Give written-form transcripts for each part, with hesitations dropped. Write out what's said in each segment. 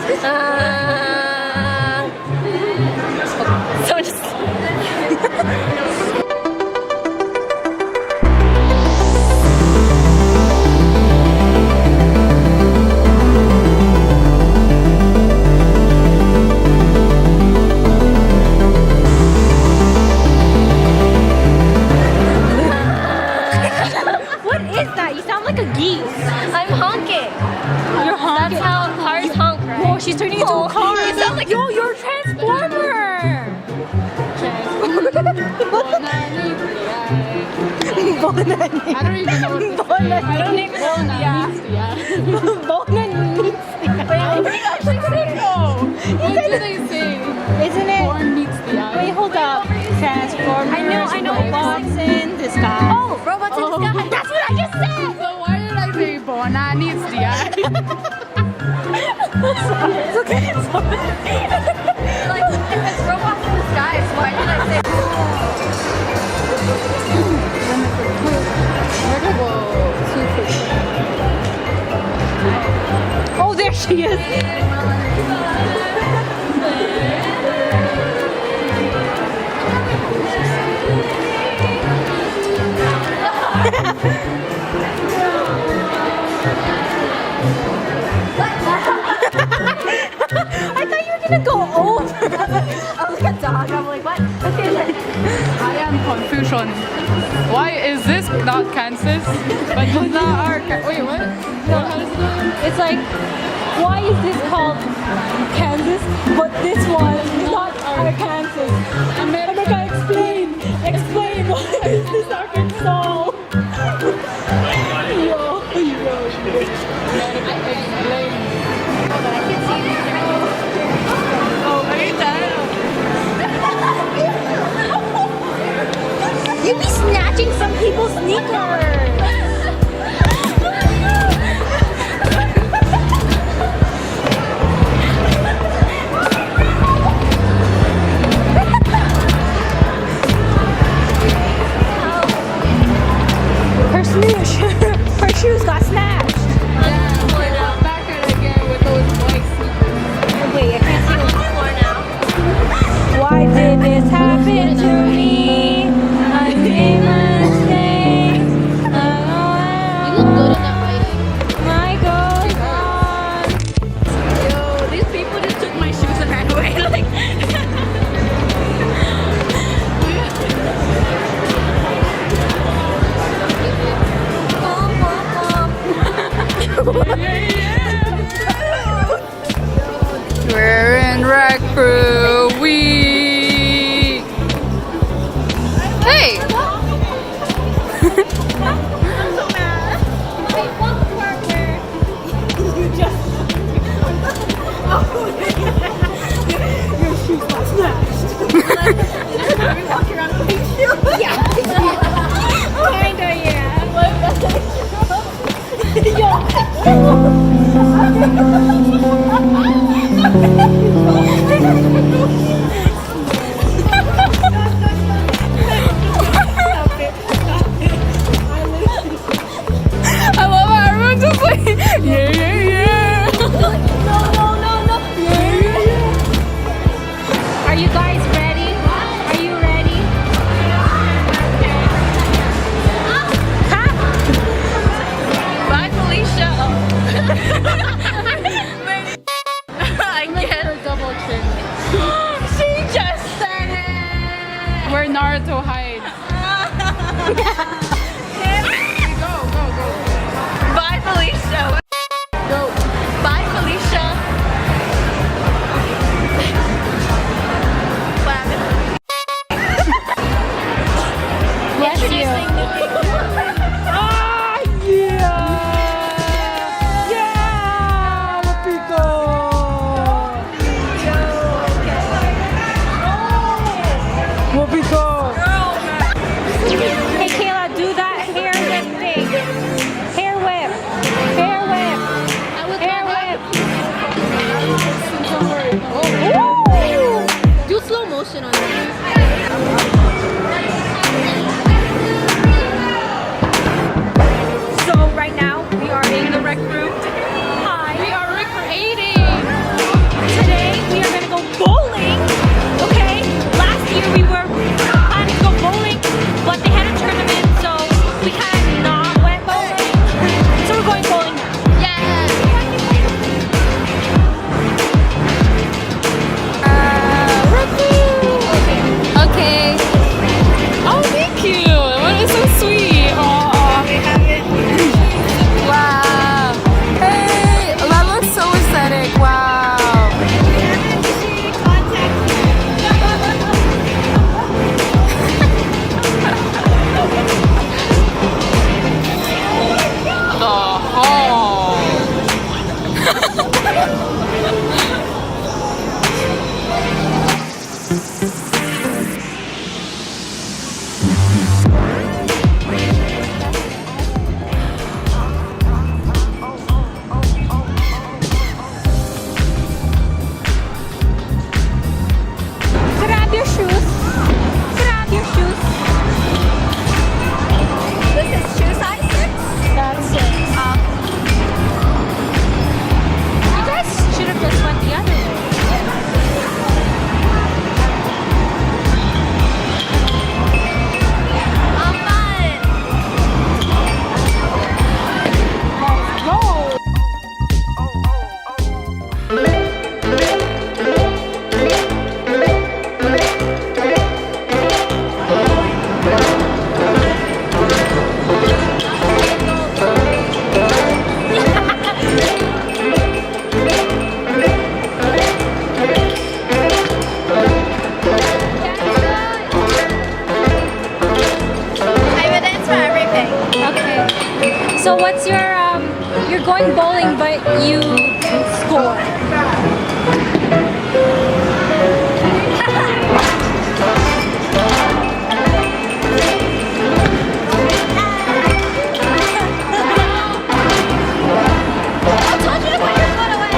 So just. What is that? You sound like a geese. I'm honking. You're honking. That's how cars honk, right? Oh, she's turning into a car. You sound like Yo, you're a transformer. I don't even know what to say. I don't even know. Yeah. What Wait, you actually say no. What do they say? Isn't it? Born meets the eye. Wait, hold up. Transformers. I know. Robots in the sky. Oh, robots in the sky. That's what I just said. So why did I say Bona needs the eye? It's okay. It's fine. Like, if it's robots in the sky, so why did I say? Oh, there she is. I thought you were gonna go over. I was like a dog. I'm like, what? Okay, like, I am confusion. Why is this not Kansas? But it's not our wait, what? How does it go? It's like, why is this called Kansas, but this one is not Arkansas? America, explain. Explain. Why is this Arkansas? You be snatching some people's sneakers. Her shoes got snatched. Back at it again with those white sneakers. Wait, I can't see what's floor now. Why did this happen to me? I made a mistake. You look good in that lighting. My goes on. Yo, these people just took my shoes and ran away. Like, We're in Rec Crew Week. Hey! I love how everyone's just like, yeah, yeah, yeah. Are you guys ready? Are you ready? bye, Felicia. I get Her double chin. She just said it. Where Naruto hides. Go. Bye, Felicia. Go. Bye, Felicia. Bless you. Introducing new people. Ah, yeah! Yeah! Pico! Whoopiko! Hey Kayla, do that hair whip thing. Hair whip. Hair whip. Hair whip. Do slow motion on that. So right now we are in the rec room. Hi. We are recreating. you score? I told you to put your foot away.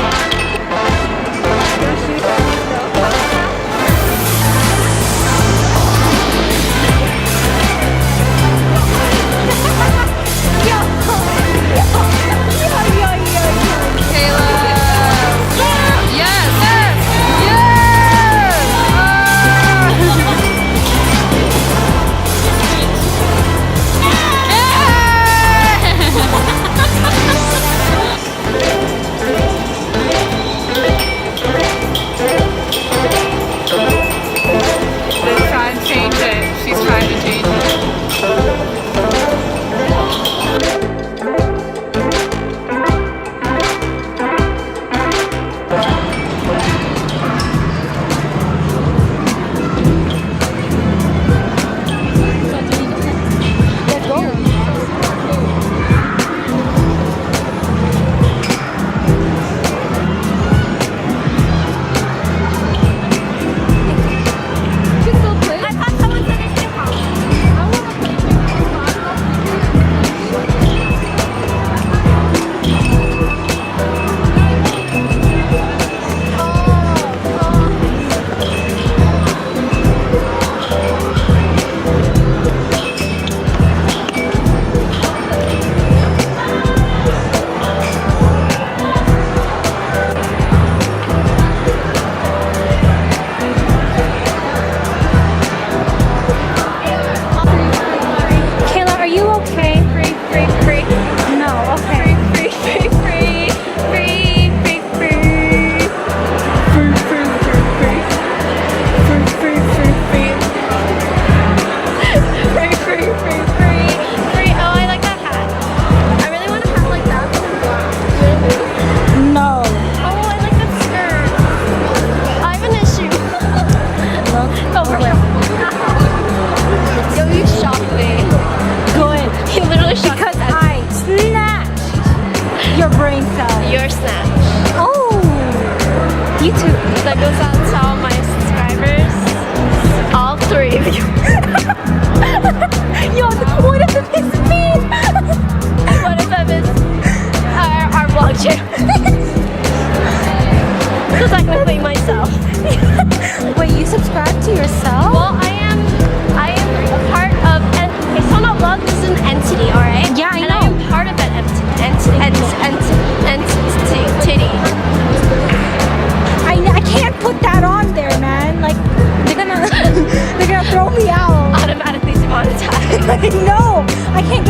That goes out to all my subscribers. All 3 of you. Yo, what if it's me? What if that is our vlog channel? So technically myself. Wait, you subscribe to yourself? Well, I am a part of SoNotVlogs is an entity, alright? Yeah, I and know. I am part of that entity. I can't put that on there, man. Like, they're gonna throw me out. Automatically demonetized. No, I can't